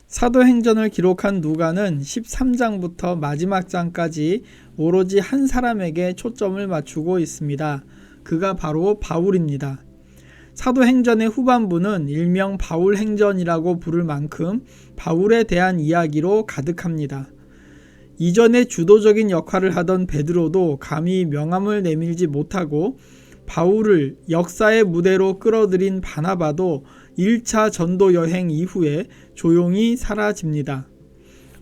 사도행전을 기록한 누가는 13장부터 마지막 장까지 오로지 한 사람에게 초점을 맞추고 있습니다. 그가 바로 바울입니다. 사도행전의 후반부는 일명 바울행전이라고 부를 만큼 바울에 대한 이야기로 가득합니다. 이전에 주도적인 역할을 하던 베드로도 감히 명함을 내밀지 못하고 바울을 역사의 무대로 끌어들인 바나바도 1차 전도 여행 이후에 조용히 사라집니다.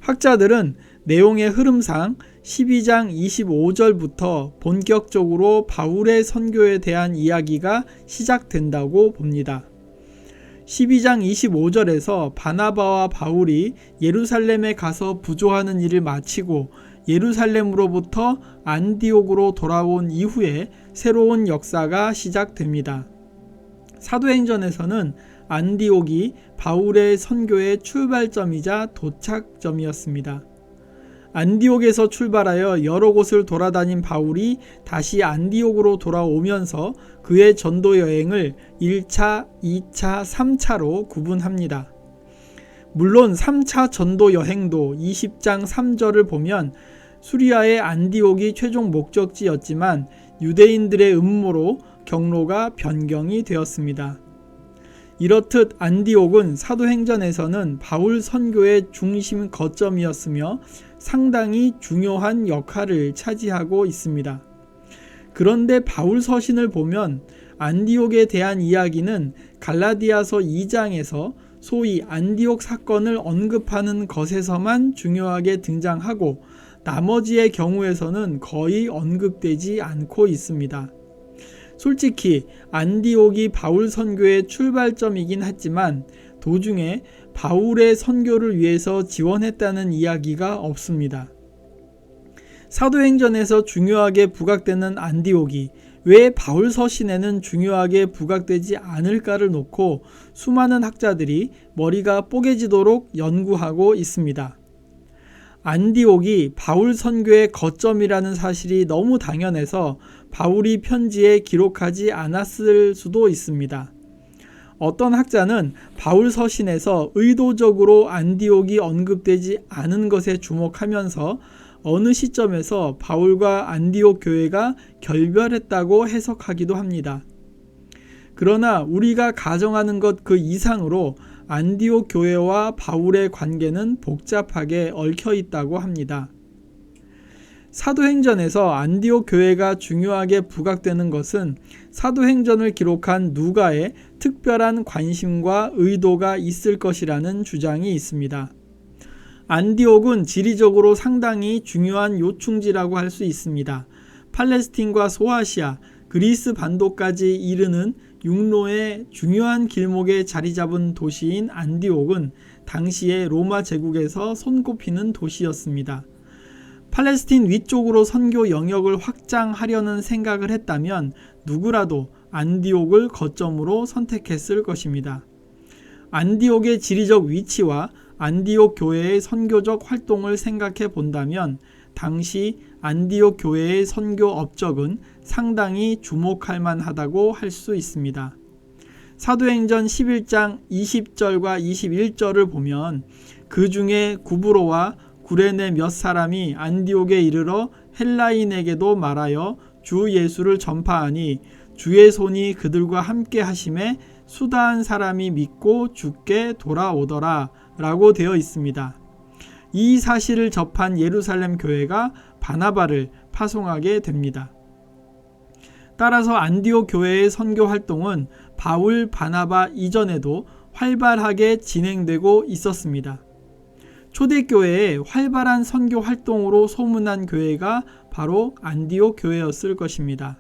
학자들은 내용의 흐름상 12장 25절부터 본격적으로 바울의 선교에 대한 이야기가 시작된다고 봅니다. 12장 25절에서 바나바와 바울이 예루살렘에 가서 부조하는 일을 마치고 예루살렘으로부터 안디옥으로 돌아온 이후에 새로운 역사가 시작됩니다. 사도행전에서는 안디옥이 바울의 선교의 출발점이자 도착점이었습니다. 안디옥에서 출발하여 여러 곳을 돌아다닌 바울이 다시 안디옥으로 돌아오면서 그의 전도 여행을 1차, 2차, 3차로 구분합니다. 물론 3차 전도 여행도 20장 3절을 보면 수리아의 안디옥이 최종 목적지였지만 유대인들의 음모로 경로가 변경이 되었습니다. 이렇듯 안디옥은 사도행전에서는 바울 선교의 중심 거점이었으며 상당히 중요한 역할을 차지하고 있습니다. 그런데 바울 서신을 보면 안디옥에 대한 이야기는 갈라디아서 2장에서 소위 안디옥 사건을 언급하는 것에서만 중요하게 등장하고 나머지의 경우에서는 거의 언급되지 않고 있습니다. 솔직히 안디옥이 바울 선교의 출발점이긴 했지만 도중에 바울의 선교를 위해서 지원했다는 이야기가 없습니다. 사도행전에서 중요하게 부각되는 안디옥이 왜 바울 서신에는 중요하게 부각되지 않을까를 놓고 수많은 학자들이 머리가 뽀개지도록 연구하고 있습니다. 안디옥이 바울 선교의 거점이라는 사실이 너무 당연해서 바울이 편지에 기록하지 않았을 수도 있습니다. 어떤 학자는 바울 서신에서 의도적으로 안디옥이 언급되지 않은 것에 주목하면서 어느 시점에서 바울과 안디옥 교회가 결별했다고 해석하기도 합니다. 그러나 우리가 가정하는 것 그 이상으로 안디옥 교회와 바울의 관계는 복잡하게 얽혀 있다고 합니다. 사도행전에서 안디옥 교회가 중요하게 부각되는 것은 사도행전을 기록한 누가의 특별한 관심과 의도가 있을 것이라는 주장이 있습니다. 안디옥은 지리적으로 상당히 중요한 요충지라고 할 수 있습니다. 팔레스틴과 소아시아, 그리스 반도까지 이르는 육로의 중요한 길목에 자리 잡은 도시인 안디옥은 당시에 로마 제국에서 손꼽히는 도시였습니다. 팔레스틴 위쪽으로 선교 영역을 확장하려는 생각을 했다면 누구라도 안디옥을 거점으로 선택했을 것입니다. 안디옥의 지리적 위치와 안디옥 교회의 선교적 활동을 생각해 본다면 당시 안디옥 교회의 선교 업적은 상당히 주목할 만하다고 할 수 있습니다. 사도행전 11장 20절과 21절을 보면 그 중에 구브로와 구레네 몇 사람이 안디옥에 이르러 헬라인에게도 말하여 주 예수를 전파하니 주의 손이 그들과 함께 하심에 수다한 사람이 믿고 주께 돌아오더라 라고 되어 있습니다. 이 사실을 접한 예루살렘 교회가 바나바를 파송하게 됩니다. 따라서 안디옥 교회의 선교 활동은 바울 바나바 이전에도 활발하게 진행되고 있었습니다. 초대교회의 활발한 선교 활동으로 소문난 교회가 바로 안디옥 교회였을 것입니다.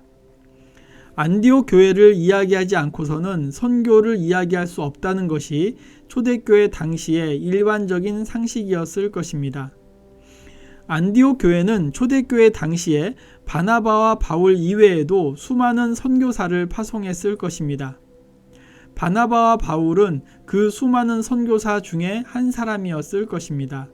안디옥 교회를 이야기하지 않고서는 선교를 이야기할 수 없다는 것이 초대교회 당시의 일반적인 상식이었을 것입니다. 안디옥 교회는 초대교회 당시에 바나바와 바울 이외에도 수많은 선교사를 파송했을 것입니다. 바나바와 바울은 그 수많은 선교사 중에 한 사람이었을 것입니다.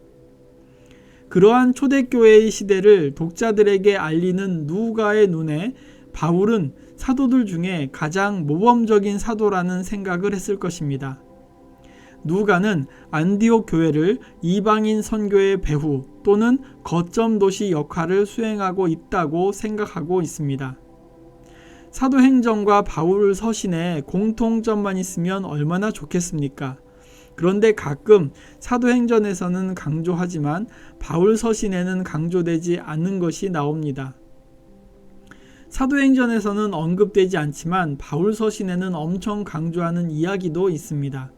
그러한 초대교회의 시대를 독자들에게 알리는 누가의 눈에 바울은 사도들 중에 가장 모범적인 사도라는 생각을 했을 것입니다. 누가는 안디옥 교회를 이방인 선교의 배후 또는 거점 도시 역할을 수행하고 있다고 생각하고 있습니다. 사도행전과 바울 서신에 공통점만 있으면 얼마나 좋겠습니까? 그런데 가끔 사도행전에서는 강조하지만 바울 서신에는 강조되지 않는 것이 나옵니다. 사도행전에서는 언급되지 않지만 바울 서신에는 엄청 강조하는 이야기도 있습니다.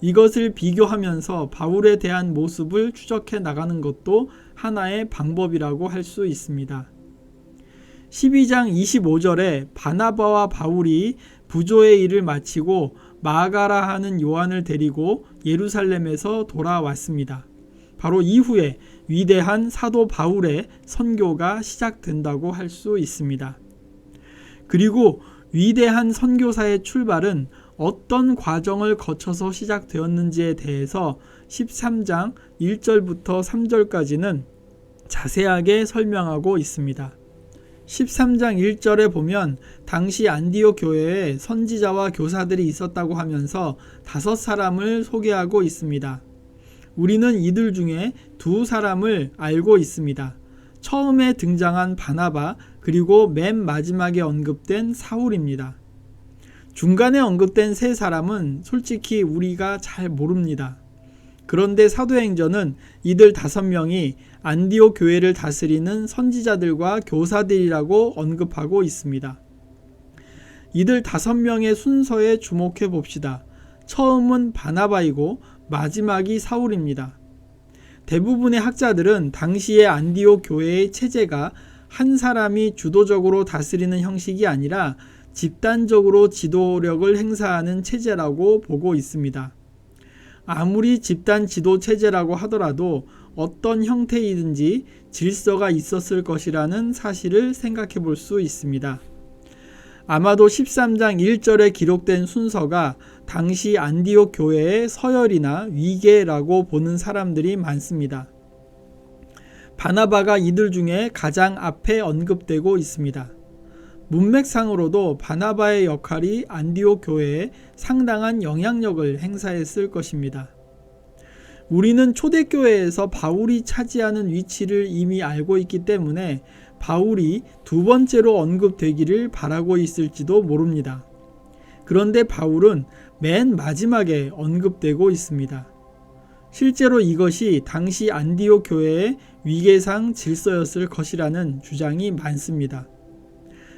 이것을 비교하면서 바울에 대한 모습을 추적해 나가는 것도 하나의 방법이라고 할 수 있습니다. 12장 25절에 바나바와 바울이 부조의 일을 마치고 마가라 하는 요한을 데리고 예루살렘에서 돌아왔습니다. 바로 이후에 위대한 사도 바울의 선교가 시작된다고 할 수 있습니다. 그리고 위대한 선교사의 출발은 어떤 과정을 거쳐서 시작되었는지에 대해서 13장 1절부터 3절까지는 자세하게 설명하고 있습니다. 13장 1절에 보면 당시 안디옥 교회에 선지자와 교사들이 있었다고 하면서 5사람을 소개하고 있습니다. 우리는 이들 중에 2사람을 알고 있습니다. 처음에 등장한 바나바 그리고 맨 마지막에 언급된 사울입니다. 중간에 언급된 3사람은 솔직히 우리가 잘 모릅니다. 그런데 사도행전은 이들 5명이 안디옥 교회를 다스리는 선지자들과 교사들이라고 언급하고 있습니다. 이들 5명의 순서에 주목해 봅시다. 처음은 바나바이고 마지막이 사울입니다. 대부분의 학자들은 당시의 안디옥 교회의 체제가 한 사람이 주도적으로 다스리는 형식이 아니라 집단적으로 지도력을 행사하는 체제라고 보고 있습니다. 아무리 집단 지도 체제라고 하더라도 어떤 형태이든지 질서가 있었을 것이라는 사실을 생각해 볼 수 있습니다. 아마도 13장 1절에 기록된 순서가 당시 안디옥 교회의 서열이나 위계라고 보는 사람들이 많습니다. 바나바가 이들 중에 가장 앞에 언급되고 있습니다. 문맥상으로도 바나바의 역할이 안디옥 교회에 상당한 영향력을 행사했을 것입니다. 우리는 초대교회에서 바울이 차지하는 위치를 이미 알고 있기 때문에 바울이 2번째로 언급되기를 바라고 있을지도 모릅니다. 그런데 바울은 맨 마지막에 언급되고 있습니다. 실제로 이것이 당시 안디옥 교회의 위계상 질서였을 것이라는 주장이 많습니다.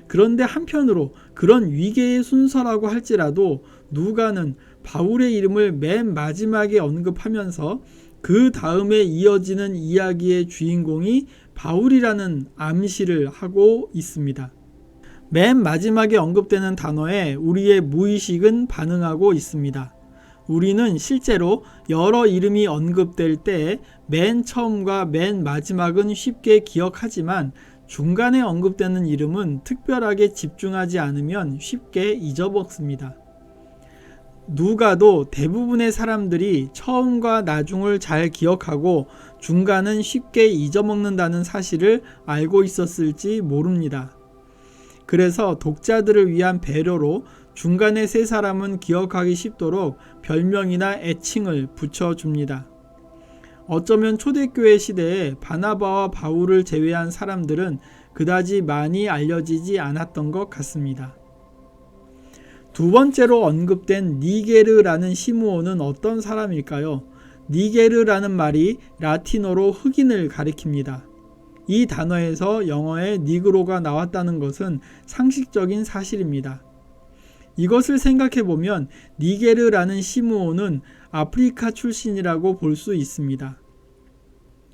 그런데 한편으로 그런 위계의 순서라고 할지라도 누가는 바울의 이름을 맨 마지막에 언급하면서 그 다음에 이어지는 이야기의 주인공이 바울이라는 암시를 하고 있습니다. 맨 마지막에 언급되는 단어에 우리의 무의식은 반응하고 있습니다. 우리는 실제로 여러 이름이 언급될 때 맨 처음과 맨 마지막은 쉽게 기억하지만 중간에 언급되는 이름은 특별하게 집중하지 않으면 쉽게 잊어먹습니다. 누가도 대부분의 사람들이 처음과 나중을 잘 기억하고 중간은 쉽게 잊어먹는다는 사실을 알고 있었을지 모릅니다. 그래서 독자들을 위한 배려로 중간에 3사람은 기억하기 쉽도록 별명이나 애칭을 붙여줍니다. 어쩌면 초대교회 시대에 바나바와 바울을 제외한 사람들은 그다지 많이 알려지지 않았던 것 같습니다. 2번째로 언급된 니게르라는 시므온은 어떤 사람일까요? 니게르라는 말이 라틴어로 흑인을 가리킵니다. 이 단어에서 영어의 니그로가 나왔다는 것은 상식적인 사실입니다. 이것을 생각해 보면 니게르라는 시므온은 아프리카 출신이라고 볼 수 있습니다.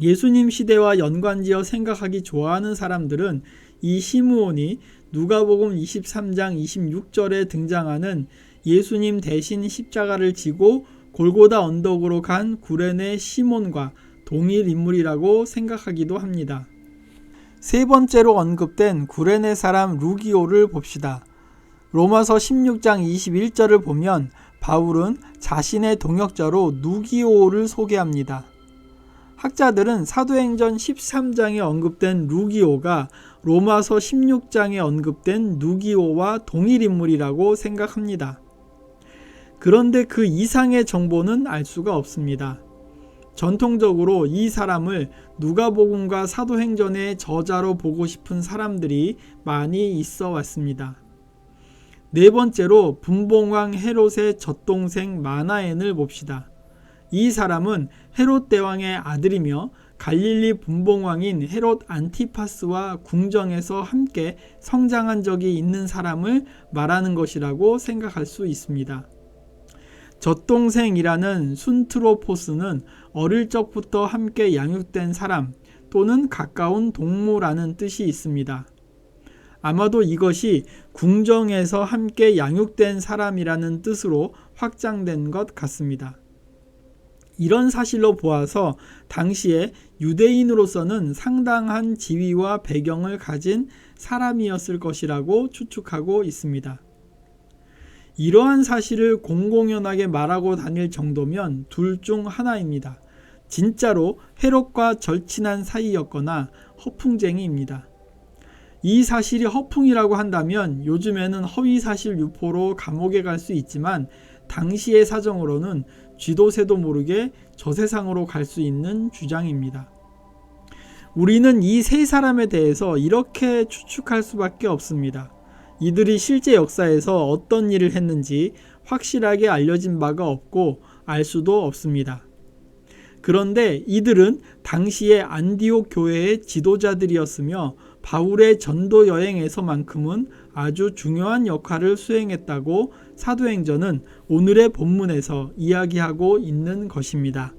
예수님 시대와 연관지어 생각하기 좋아하는 사람들은 이 시므온이 누가복음 23장 26절에 등장하는 예수님 대신 십자가를 지고 골고다 언덕으로 간 구레네 시몬과 동일 인물이라고 생각하기도 합니다. 3번째로 언급된 구레네 사람 루기오를 봅시다. 로마서 16장 21절을 보면 바울은 자신의 동역자로 누기오를 소개합니다. 학자들은 사도행전 13장에 언급된 루기오가 로마서 16장에 언급된 누기오와 동일 인물이라고 생각합니다. 그런데 그 이상의 정보는 알 수가 없습니다. 전통적으로 이 사람을 누가복음과 사도행전의 저자로 보고 싶은 사람들이 많이 있어 왔습니다. 네 번째로 분봉왕 헤롯의 젖동생 마나엔을 봅시다. 이 사람은 헤롯 대왕의 아들이며 갈릴리 분봉왕인 헤롯 안티파스와 궁정에서 함께 성장한 적이 있는 사람을 말하는 것이라고 생각할 수 있습니다. 젖동생이라는 순트로포스는 어릴 적부터 함께 양육된 사람 또는 가까운 동무라는 뜻이 있습니다. 아마도 이것이 궁정에서 함께 양육된 사람이라는 뜻으로 확장된 것 같습니다. 이런 사실로 보아서 당시에 유대인으로서는 상당한 지위와 배경을 가진 사람이었을 것이라고 추측하고 있습니다. 이러한 사실을 공공연하게 말하고 다닐 정도면 둘 중 하나입니다. 진짜로 헤롯과 절친한 사이였거나 허풍쟁이입니다. 이 사실이 허풍이라고 한다면 요즘에는 허위사실 유포로 감옥에 갈 수 있지만 당시의 사정으로는 쥐도 새도 모르게 저 세상으로 갈 수 있는 주장입니다. 우리는 이 세 사람에 대해서 이렇게 추측할 수밖에 없습니다. 이들이 실제 역사에서 어떤 일을 했는지 확실하게 알려진 바가 없고 알 수도 없습니다. 그런데 이들은 당시의 안디옥 교회의 지도자들이었으며 바울의 전도 여행에서만큼은 아주 중요한 역할을 수행했다고 사도행전은 오늘의 본문에서 이야기하고 있는 것입니다.